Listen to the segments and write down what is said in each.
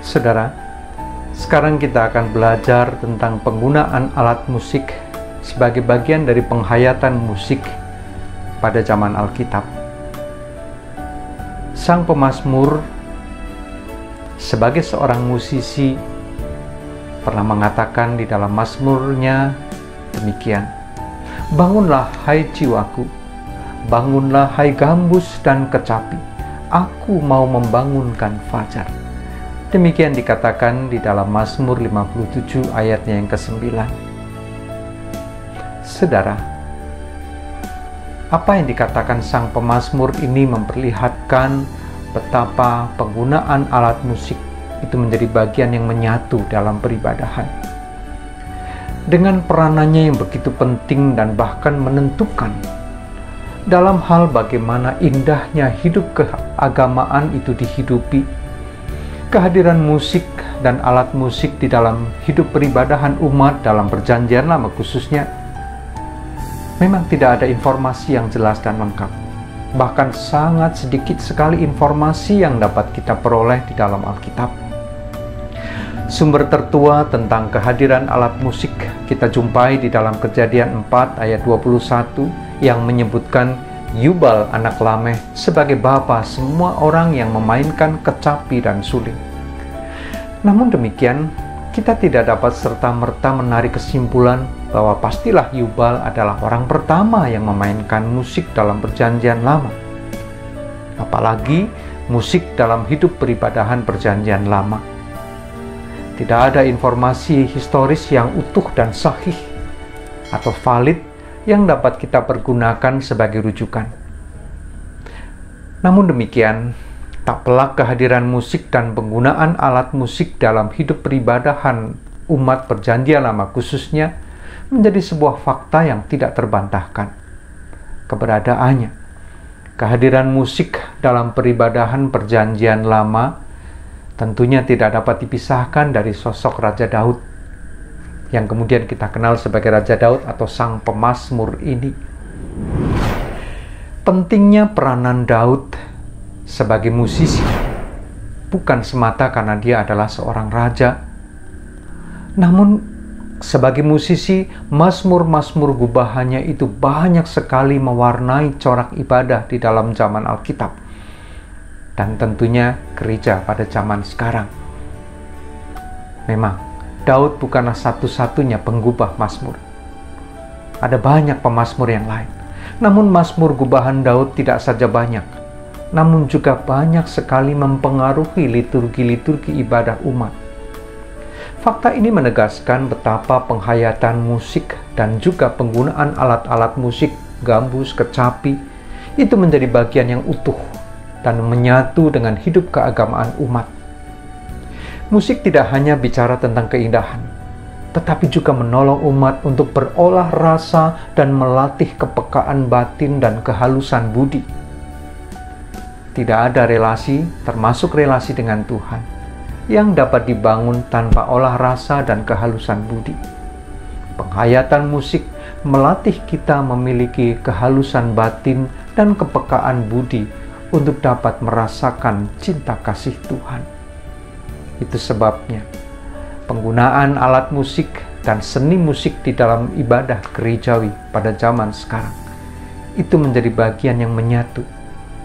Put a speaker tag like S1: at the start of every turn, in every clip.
S1: Saudara, sekarang kita akan belajar tentang penggunaan alat musik sebagai bagian dari penghayatan musik pada zaman Alkitab. Sang pemazmur sebagai seorang musisi pernah mengatakan di dalam mazmurnya demikian, "Bangunlah hai jiwaku, bangunlah hai gambus dan kecapi, aku mau membangunkan fajar." Demikian dikatakan di dalam Mazmur 57 ayatnya yang ke-9. Saudara, apa yang dikatakan sang pemazmur ini memperlihatkan betapa penggunaan alat musik itu menjadi bagian yang menyatu dalam peribadahan. Dengan peranannya yang begitu penting dan bahkan menentukan dalam hal bagaimana indahnya hidup keagamaan itu dihidupi, kehadiran musik dan alat musik di dalam hidup peribadahan umat dalam Perjanjian Lama khususnya, memang tidak ada informasi yang jelas dan lengkap. Bahkan sangat sedikit sekali informasi yang dapat kita peroleh di dalam Alkitab. Sumber tertua tentang kehadiran alat musik kita jumpai di dalam Kejadian 4 ayat 21 yang menyebutkan Yubal anak Lameh sebagai bapa semua orang yang memainkan kecapi dan suling. Namun demikian, kita tidak dapat serta-merta menarik kesimpulan bahwa pastilah Yubal adalah orang pertama yang memainkan musik dalam Perjanjian Lama. Apalagi musik dalam hidup peribadahan Perjanjian Lama. Tidak ada informasi historis yang utuh dan sahih atau valid yang dapat kita pergunakan sebagai rujukan. Namun demikian, tak pelak kehadiran musik dan penggunaan alat musik dalam hidup peribadahan umat Perjanjian Lama khususnya menjadi sebuah fakta yang tidak terbantahkan. Keberadaannya, kehadiran musik dalam peribadahan Perjanjian Lama tentunya tidak dapat dipisahkan dari sosok Raja Daud, yang kemudian kita kenal sebagai Raja Daud atau sang pemazmur ini. Pentingnya peranan Daud sebagai musisi bukan semata karena dia adalah seorang raja, namun sebagai musisi, mazmur-mazmur gubahannya itu banyak sekali mewarnai corak ibadah di dalam zaman Alkitab dan tentunya gereja pada zaman sekarang. Memang Daud bukanlah satu-satunya penggubah mazmur. Ada banyak pemazmur yang lain. Namun mazmur gubahan Daud tidak saja banyak, namun juga banyak sekali mempengaruhi liturgi-liturgi ibadah umat. Fakta ini menegaskan betapa penghayatan musik dan juga penggunaan alat-alat musik, gambus, kecapi, itu menjadi bagian yang utuh dan menyatu dengan hidup keagamaan umat. Musik tidak hanya bicara tentang keindahan, tetapi juga menolong umat untuk berolah rasa dan melatih kepekaan batin dan kehalusan budi. Tidak ada relasi, termasuk relasi dengan Tuhan, yang dapat dibangun tanpa olah rasa dan kehalusan budi. Penghayatan musik melatih kita memiliki kehalusan batin dan kepekaan budi untuk dapat merasakan cinta kasih Tuhan. Itu sebabnya penggunaan alat musik dan seni musik di dalam ibadah gerejawi pada zaman sekarang itu menjadi bagian yang menyatu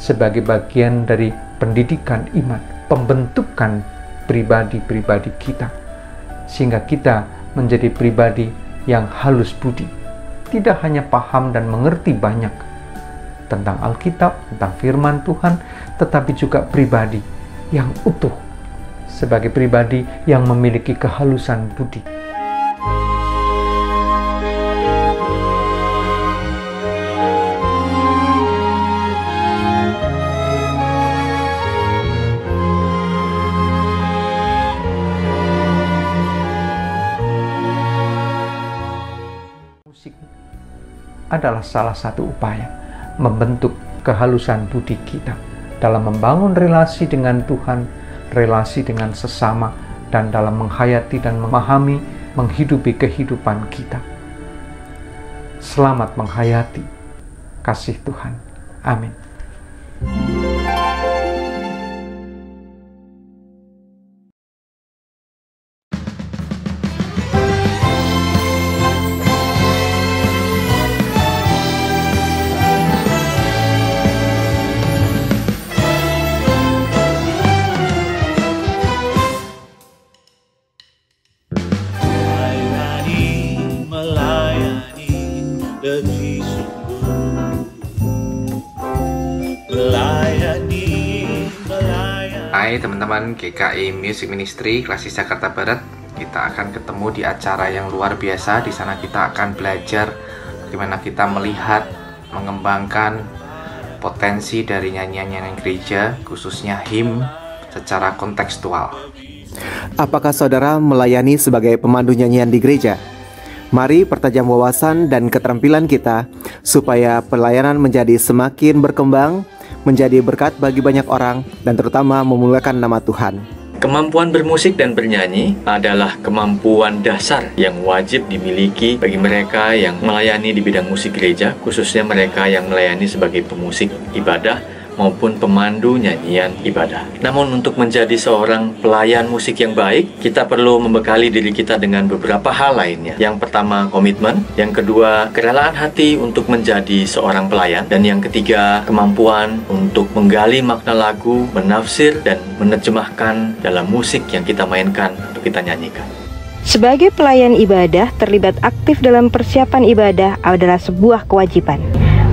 S1: sebagai bagian dari pendidikan iman, pembentukan pribadi-pribadi kita, sehingga kita menjadi pribadi yang halus budi, tidak hanya paham dan mengerti banyak tentang Alkitab, tentang firman Tuhan, tetapi juga pribadi yang utuh, sebagai pribadi yang memiliki kehalusan budi. Musik adalah salah satu upaya membentuk kehalusan budi kita dalam membangun relasi dengan Tuhan, relasi dengan sesama, dan dalam menghayati dan memahami, menghidupi kehidupan kita. Selamat menghayati kasih Tuhan. Amin.
S2: lebih sungguh melayani.
S1: Hai teman-teman GKI Music Ministry Klasis Jakarta Barat. Kita akan ketemu di acara yang luar biasa. Di sana kita akan belajar bagaimana kita melihat, mengembangkan potensi dari nyanyian-nyanyian gereja, khususnya hymn secara kontekstual.
S3: Apakah saudara melayani sebagai pemandu nyanyian di gereja? Mari pertajam wawasan dan keterampilan kita supaya pelayanan menjadi semakin berkembang, menjadi berkat bagi banyak orang, dan terutama memuliakan nama Tuhan.
S4: Kemampuan bermusik dan bernyanyi adalah kemampuan dasar yang wajib dimiliki bagi mereka yang melayani di bidang musik gereja, khususnya mereka yang melayani sebagai pemusik ibadah maupun pemandu nyanyian ibadah. Namun untuk menjadi seorang pelayan musik yang baik, kita perlu membekali diri kita dengan beberapa hal lainnya. Yang pertama, komitmen. Yang kedua, kerelaan hati untuk menjadi seorang pelayan. Dan yang ketiga, kemampuan untuk menggali makna lagu, menafsir, dan menerjemahkan dalam musik yang kita mainkan atau kita nyanyikan.
S5: Sebagai pelayan ibadah, terlibat aktif dalam persiapan ibadah adalah sebuah kewajiban.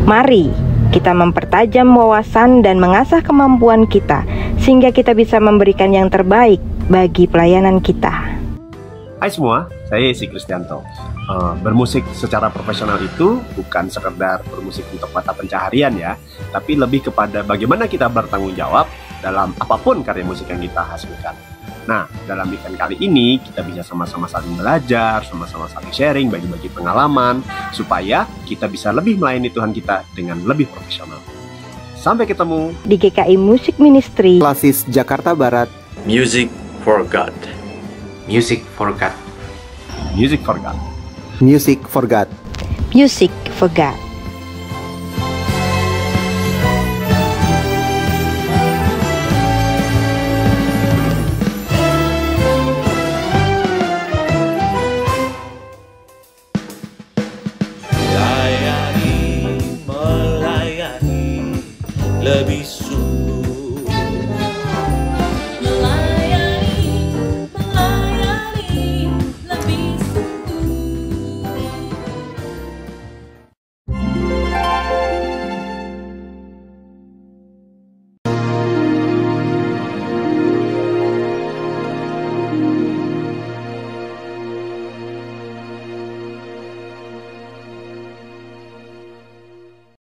S5: Mari kita mempertajam wawasan dan mengasah kemampuan kita sehingga kita bisa memberikan yang terbaik bagi pelayanan kita.
S6: Hai semua, saya Yesi Kristianto. Bermusik secara profesional itu bukan sekedar bermusik untuk mata pencaharian ya, tapi lebih kepada bagaimana kita bertanggung jawab dalam apapun karya musik yang kita hasilkan. Nah, dalam event kali ini kita bisa sama-sama saling belajar, sama-sama saling sharing, bagi-bagi pengalaman, supaya kita bisa lebih melayani Tuhan kita dengan lebih profesional. Sampai ketemu
S5: di GKI Music Ministry
S3: Klasis Jakarta Barat.
S4: Music for God.
S1: Music for God.
S6: Music for God.
S3: Music for God.
S5: Music for God.